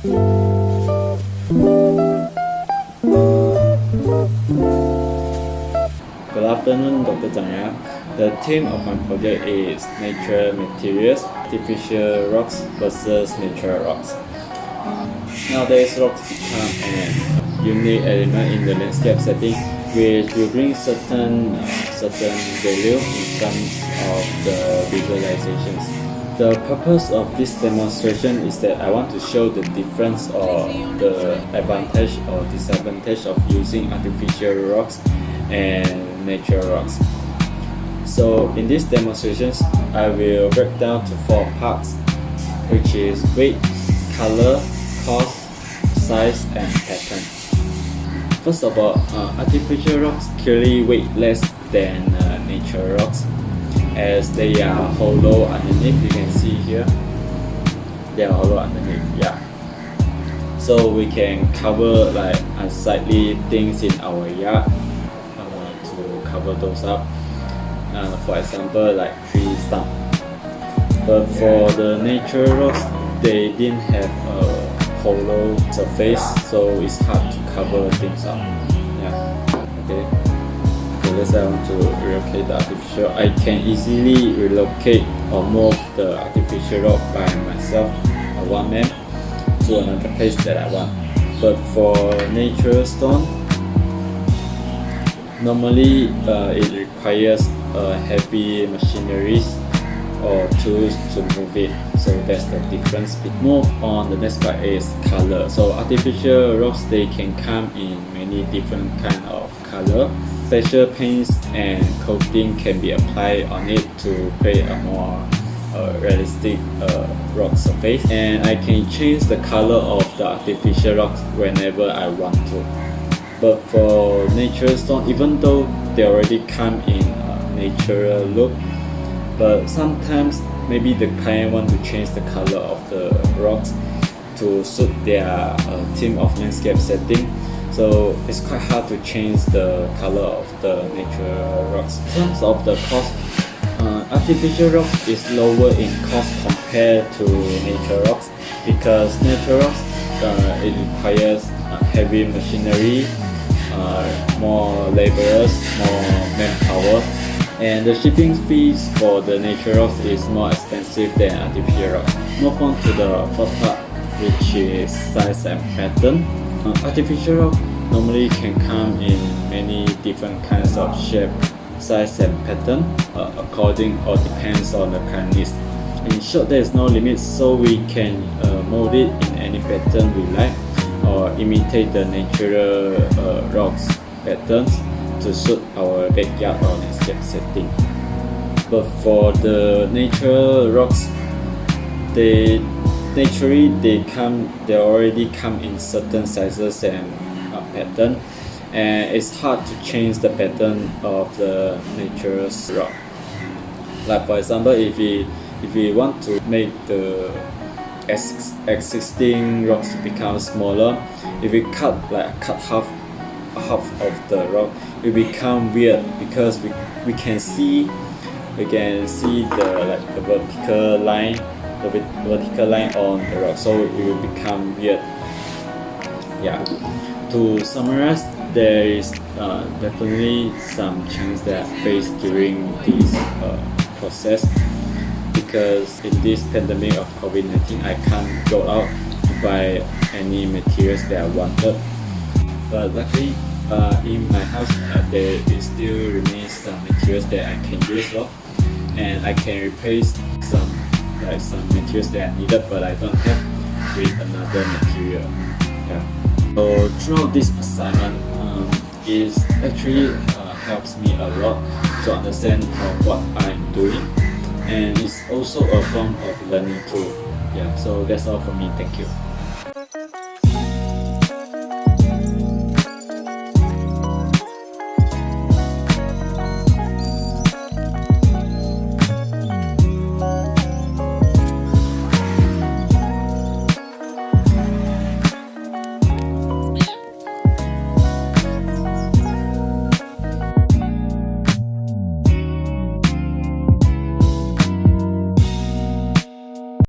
Good afternoon, Dr. Zhang. The theme of my project is natural materials, artificial rocks versus natural rocks. Nowadays, rocks become an unique element in the landscape setting, which will bring certain value in terms of the visualizations. The purpose of this demonstration is that I want to show the difference or the advantage or disadvantage of using artificial rocks and natural rocks. So in these demonstrations, I will break down to 4 parts, which is weight, color, cost, size, and pattern. First of all, artificial rocks clearly weigh less than natural rocks, as they are hollow underneath. You can see here, they are hollow underneath. Yeah. So we can cover like unsightly things in our yard to cover those up. For example, like tree stump. But for the natural rocks, they didn't have a hollow surface, so it's hard to cover things up. Yeah. Okay, let's say I want to relocate the artificial. I can easily relocate or move the artificial rock by myself, or one man, to another place that I want. But for natural stone, normally it requires heavy machineries or tools to move it. So that's the difference. Move on, the next part is color. So artificial rocks, they can come in many different kind of color. Special paints and coating can be applied on it to create a more realistic rock surface, and I can change the color of the artificial rocks whenever I want to. But for natural stone, even though they already come in natural look, but sometimes maybe the client want to change the color of the rocks to suit their theme of landscape setting, so it's quite hard to change the color of the natural rocks. In terms of the cost, artificial rocks is lower in cost compared to natural rocks, because natural rocks it requires heavy machinery, more laborers, more manpower, and the shipping fees for the natural rocks is more expensive than artificial rocks. Move on to the fourth part, which is size and pattern. Artificial rock normally can come in many different kinds of shape, size, and pattern, according or depends on the client needs. In short, there is no limit, so we can mold it in any pattern we like, or imitate the natural rocks patterns to suit our backyard or landscape setting. But for the natural rocks, they already come in certain sizes and pattern, and it's hard to change the pattern of the natural rock. Like for example, if we want to make the existing rocks become smaller, if we cut half of the rock, it become weird, because we can see the vertical line on the rock, so it will become weird. Yeah. To summarize, there is definitely some chance that I faced during this process, because in this pandemic of COVID-19, I can't go out to buy any materials that I wanted. But luckily, in my house, there still remains some materials that I can use, and I can replace some materials that I needed but I don't have with another material. Yeah. So throughout this assignment, it actually helps me a lot to understand what I'm doing, and it's also a form of learning too. Yeah. So that's all from me. Thank you.